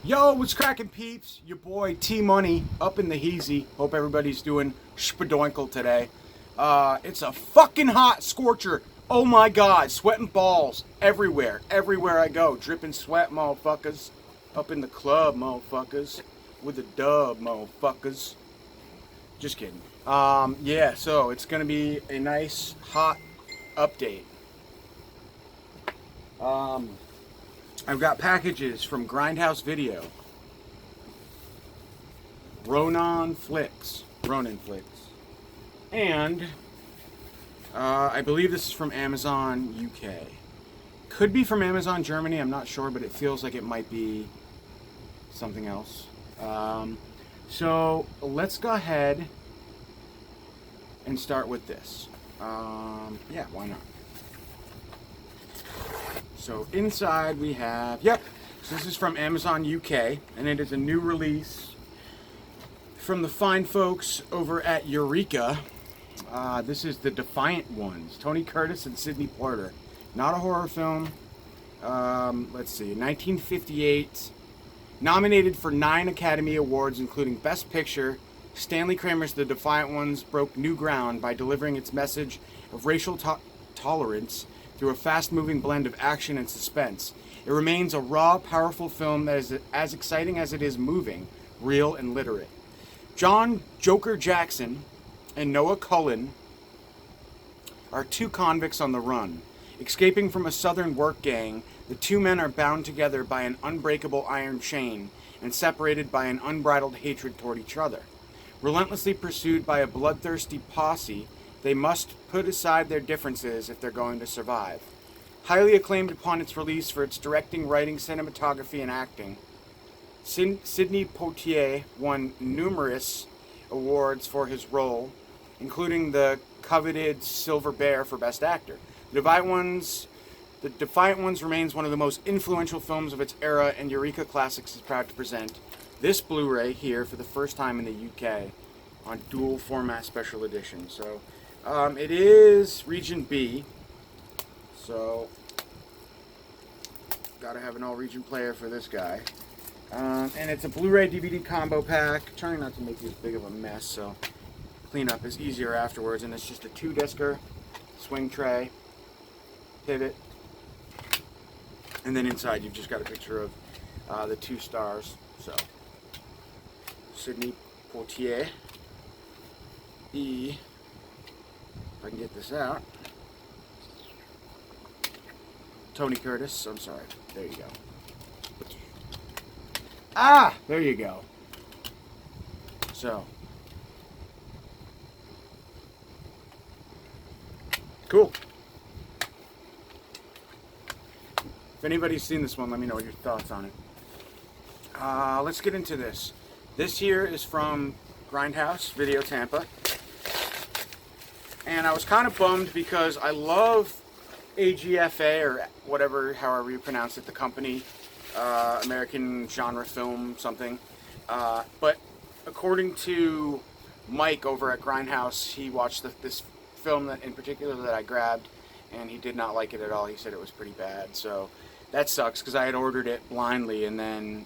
Yo, what's cracking, peeps? Your boy T Money up in the heezy. Hope everybody's doing spadoinkle today. It's a fucking hot scorcher. Oh my god, sweating balls everywhere I go. Dripping sweat, motherfuckers. Up in the club, motherfuckers. With the dub, motherfuckers. Just kidding. Yeah, so it's gonna be a nice hot update. I've got packages from Grindhouse Video, Ronin Flicks, and I believe this is from Amazon UK. Could be from Amazon Germany, I'm not sure, but it feels like it might be something else. So let's go ahead and start with this. Yeah, why not? So inside we have, so this is from Amazon UK, and it is a new release from the fine folks over at Eureka. This is The Defiant Ones, Tony Curtis and Sidney Porter. Not a horror film. Let's see, 1958. Nominated for 9 Academy Awards, including Best Picture, Stanley Kramer's The Defiant Ones broke new ground by delivering its message of racial tolerance through a fast-moving blend of action and suspense. It remains a raw, powerful film that is as exciting as it is moving, real, and literate. John Joker Jackson and Noah Cullen are 2 convicts on the run. Escaping from a southern work gang, the 2 men are bound together by an unbreakable iron chain and separated by an unbridled hatred toward each other. Relentlessly pursued by a bloodthirsty posse, they must put aside their differences if they're going to survive. Highly acclaimed upon its release for its directing, writing, cinematography, and acting, Sidney Poitier won numerous awards for his role, including the coveted Silver Bear for Best Actor. The Defiant Ones remains one of the most influential films of its era, and Eureka Classics is proud to present this Blu-ray here for the first time in the UK on dual format special edition. So it is Region B, so gotta have an all-region player for this guy. And it's a Blu-ray DVD combo pack. Trying not to make this big of a mess, so cleanup is easier afterwards. And it's just a 2-discer, swing tray, pivot, and then inside you've just got a picture of the 2 stars. So Sidney Poitier, if I can get this out. Tony Curtis, I'm sorry. There you go. There you go. So, cool. If anybody's seen this one, let me know your thoughts on it. Let's get into this. This here is from Grindhouse Video Tampa. And I was kind of bummed because I love AGFA, or whatever, however you pronounce it, the company, American Genre Film something. But according to Mike over at Grindhouse, he watched this film in particular that I grabbed, and he did not like it at all. He said it was pretty bad. So that sucks, because I had ordered it blindly, and then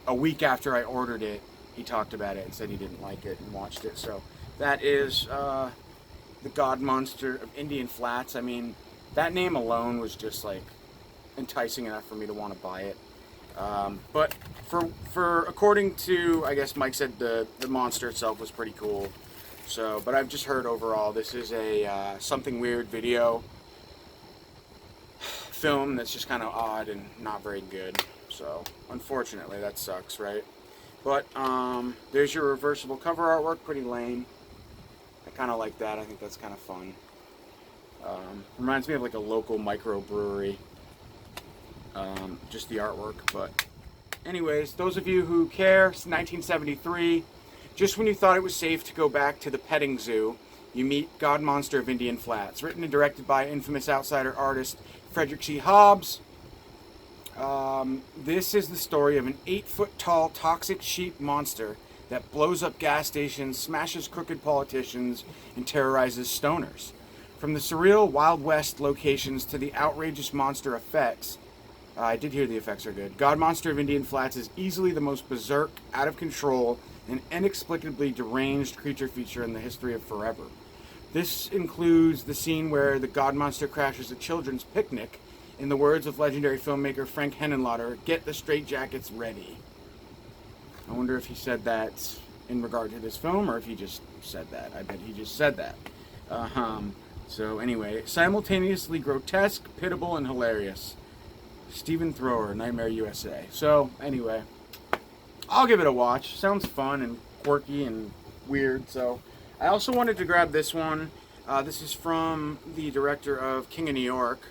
a week after I ordered it, he talked about it and said he didn't like it and watched it. So that is The God Monster of Indian Flats. I mean, that name alone was just like enticing enough for me to want to buy it. But for according to, I guess Mike said the monster itself was pretty cool. So, but I've just heard overall this is a something weird video film that's just kind of odd and not very good. So unfortunately that sucks, right? But there's your reversible cover artwork, pretty lame. I kind of like that. I think that's kind of fun. Reminds me of like a local microbrewery. Just the artwork. But anyways, those of you who care, it's 1973. Just when you thought it was safe to go back to the petting zoo, you meet God Monster of Indian Flats. Written and directed by infamous outsider artist Frederick C. Hobbs. This is the story of an 8-foot-tall toxic sheep monster that blows up gas stations, smashes crooked politicians, and terrorizes stoners. From the surreal Wild West locations to the outrageous monster effects, I did hear the effects are good. God Monster of Indian Flats is easily the most berserk, out of control, and inexplicably deranged creature feature in the history of Forever. This includes the scene where the God Monster crashes a children's picnic. In the words of legendary filmmaker Frank Henenlotter, "Get the straitjackets ready." I wonder if he said that in regard to this film, or if he just said that. I bet he just said that. So anyway, simultaneously grotesque, pitiable, and hilarious. Stephen Thrower, Nightmare USA. So anyway, I'll give it a watch. Sounds fun and quirky and weird. So I also wanted to grab this one. This is from the director of King of New York,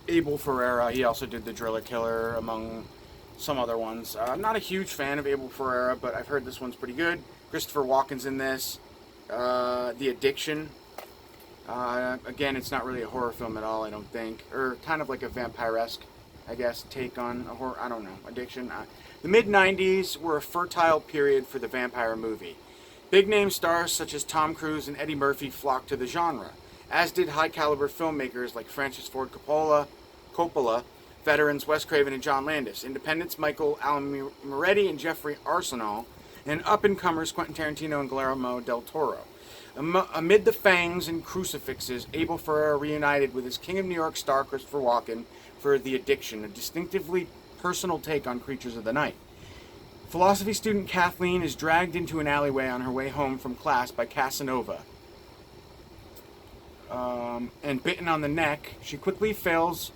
Abel Ferrara. He also did The Driller Killer, among some other ones. I'm not a huge fan of Abel Ferrara, but I've heard this one's pretty good. Christopher Walken's in this. The Addiction. Again, it's not really a horror film at all, I don't think. Or kind of like a vampire-esque, I guess, take on a horror. I don't know. Addiction. The mid-90s were a fertile period for the vampire movie. Big-name stars such as Tom Cruise and Eddie Murphy flocked to the genre, as did high-caliber filmmakers like Francis Ford Coppola, veterans Wes Craven and John Landis, independents Michael Alan Moretti and Jeffrey Arsenault, and up-and-comers Quentin Tarantino and Guillermo del Toro. Amid the fangs and crucifixes, Abel Ferrara reunited with his King of New York star Christopher Walken for The Addiction, a distinctively personal take on creatures of the night. Philosophy student Kathleen is dragged into an alleyway on her way home from class by Casanova. And bitten on the neck, she quickly falls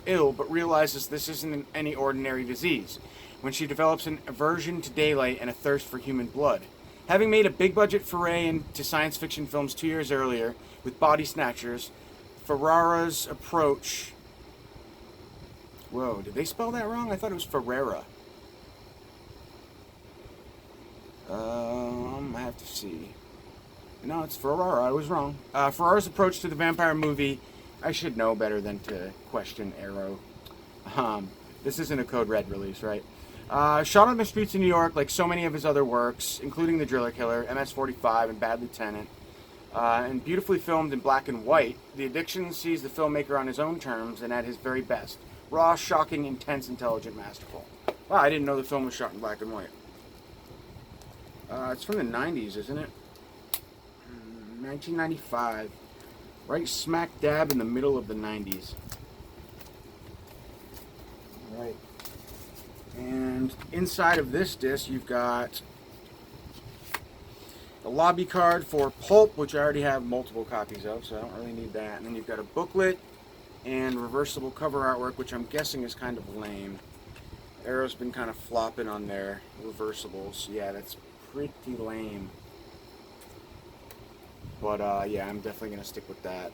ill, but realizes this isn't any ordinary disease, when she develops an aversion to daylight and a thirst for human blood. Having made a big-budget foray into science fiction films 2 years earlier with Body Snatchers, Ferrara's approach... Whoa, did they spell that wrong? I thought it was Ferrara. I have to see. No, it's Ferrara. I was wrong. Ferrara's approach to the vampire movie... I should know better than to question Arrow. This isn't a Code Red release, right? Shot on the streets of New York like so many of his other works, including The Driller Killer, MS-45, and Bad Lieutenant, and beautifully filmed in black and white, The Addiction sees the filmmaker on his own terms and at his very best. Raw, shocking, intense, intelligent, masterful. Wow, I didn't know the film was shot in black and white. It's from the 90s, isn't it? 1995. Right smack dab in the middle of the 90s. Right. And inside of this disc, you've got a lobby card for Pulp, which I already have multiple copies of, so I don't really need that. And then you've got a booklet and reversible cover artwork, which I'm guessing is kind of lame. Arrow's been kind of flopping on their reversibles. Yeah, that's pretty lame. But yeah, I'm definitely going to stick with that.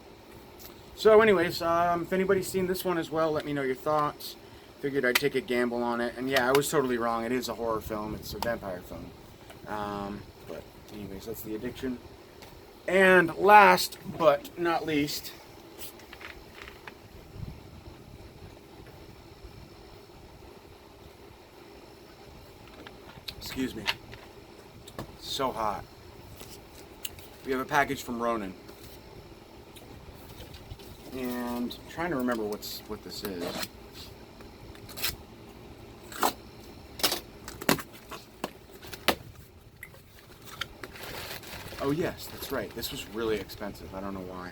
So anyways, if anybody's seen this one as well, let me know your thoughts. Figured I'd take a gamble on it. And yeah, I was totally wrong. It is a horror film. It's a vampire film. But anyways, that's The Addiction. And last but not least, excuse me, so hot. We have a package from Ronin. And I'm trying to remember what this is. Oh yes, that's right. This was really expensive. I don't know why.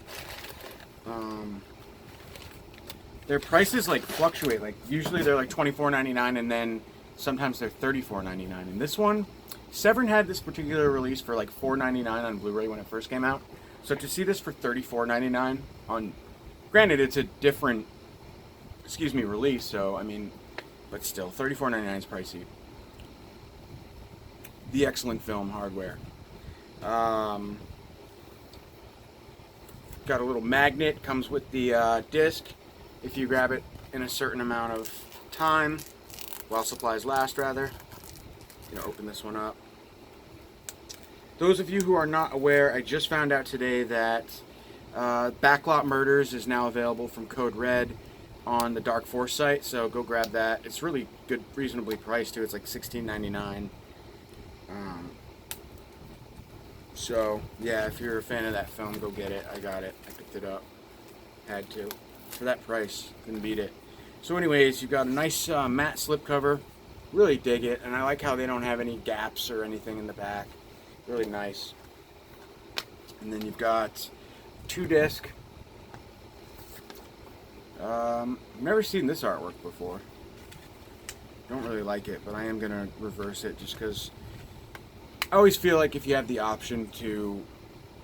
Their prices like fluctuate. Like usually they're like $24.99 and then sometimes they're $34.99. And this one, Severin had this particular release for like $4.99 on Blu-ray when it first came out. So to see this for $34.99 on, granted it's a different, release. So I mean, but still, $34.99 is pricey. The excellent film hardware. Got a little magnet, comes with the disc. If you grab it in a certain amount of time, while supplies last rather. Gonna open this one up. Those of you who are not aware, I just found out today that Backlot Murders is now available from Code Red on the Dark Force site, so go grab that. It's really good, reasonably priced too. It's like $16.99. So yeah, if you're a fan of that film, go get it. I got it. I picked it up. Had to. for that price. Couldn't beat it. So anyways, you've got a nice matte slipcover. Really dig it, and I like how they don't have any gaps or anything in the back. Really nice. And then you've got 2-disc. Never seen this artwork before. Don't really like it, but I am gonna reverse it just because I always feel like if you have the option to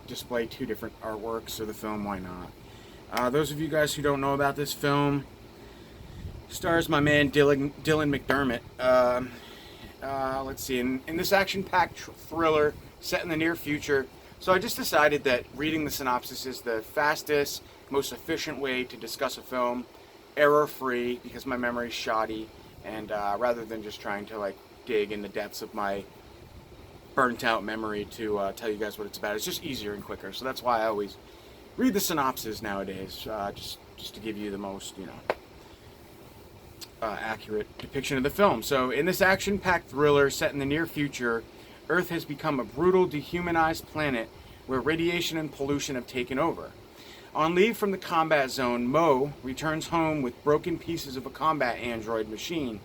display 2 different artworks of the film, why not? Those of you guys who don't know about this film, stars my man Dylan McDermott. Let's see, in this action-packed thriller set in the near future. So I just decided that reading the synopsis is the fastest, most efficient way to discuss a film, error-free, because my memory's shoddy, and rather than just trying to like dig in the depths of my burnt-out memory to tell you guys what it's about, it's just easier and quicker. So that's why I always read the synopsis nowadays, just to give you the most, accurate depiction of the film. So in this action-packed thriller set in the near future, Earth has become a brutal, dehumanized planet where radiation and pollution have taken over. On leave from the combat zone, Mo returns home with broken pieces of a combat android machine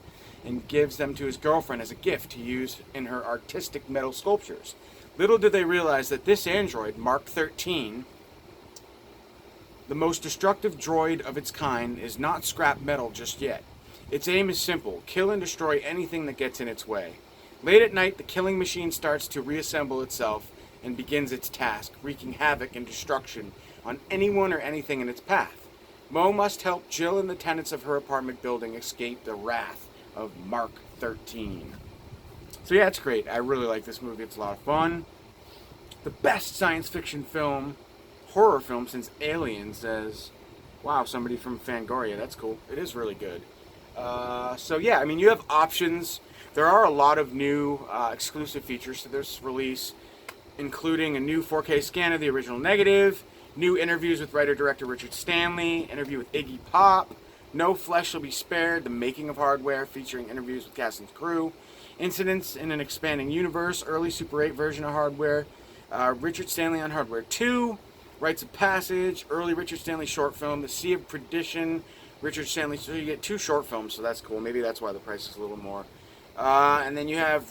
and gives them to his girlfriend as a gift to use in her artistic metal sculptures. Little did they realize that this android, Mark 13, the most destructive droid of its kind, is not scrap metal just yet. Its aim is simple: kill and destroy anything that gets in its way. Late at night, the killing machine starts to reassemble itself and begins its task, wreaking havoc and destruction on anyone or anything in its path. Mo must help Jill and the tenants of her apartment building escape the wrath of Mark 13. So yeah, it's great. I really like this movie. It's a lot of fun. The best science fiction film, horror film since Alien, says, wow, somebody from Fangoria. That's cool. It is really good. So yeah, I mean, you have options. There are a lot of new exclusive features to this release, including a new 4K scan of the original negative, new interviews with writer-director Richard Stanley, interview with Iggy Pop, No Flesh Shall Be Spared, the making of Hardware, featuring interviews with cast and crew, incidents in an expanding universe, early Super 8 version of Hardware, Richard Stanley on Hardware 2, Rites of Passage, early Richard Stanley short film, The Sea of Perdition, Richard Stanley. So you get 2 short films, so that's cool. Maybe that's why the price is a little more. And then you have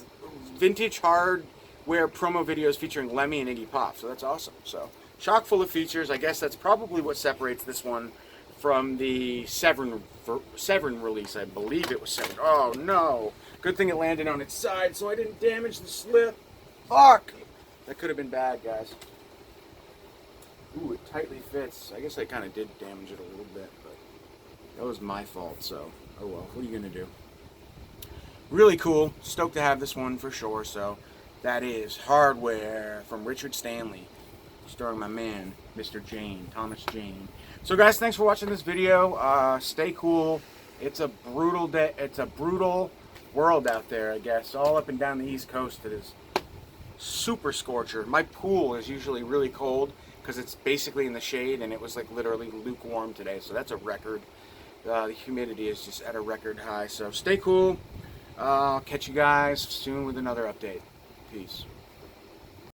vintage hardware promo videos featuring Lemmy and Iggy Pop, so that's awesome. So chock full of features. I guess that's probably what separates this one from the Severin release. I believe it was Severin. Oh no! Good thing it landed on its side, so I didn't damage the slip. Fuck! That could have been bad, guys. Ooh, it tightly fits. I guess I kind of did damage it a little bit, but that was my fault, so oh well. What are you gonna do? Really cool. Stoked to have this one for sure. So that is Hardware from Richard Stanley, starring my man, Mr. Jane, Thomas Jane. So guys, thanks for watching this video. Stay cool. It's a brutal day. It's a brutal world out there, I guess. All up and down the East Coast, it is super scorcher. My pool is usually really cold because it's basically in the shade, and it was like literally lukewarm today. So that's a record. The humidity is just at a record high. So stay cool. I'll catch you guys soon with another update. Peace.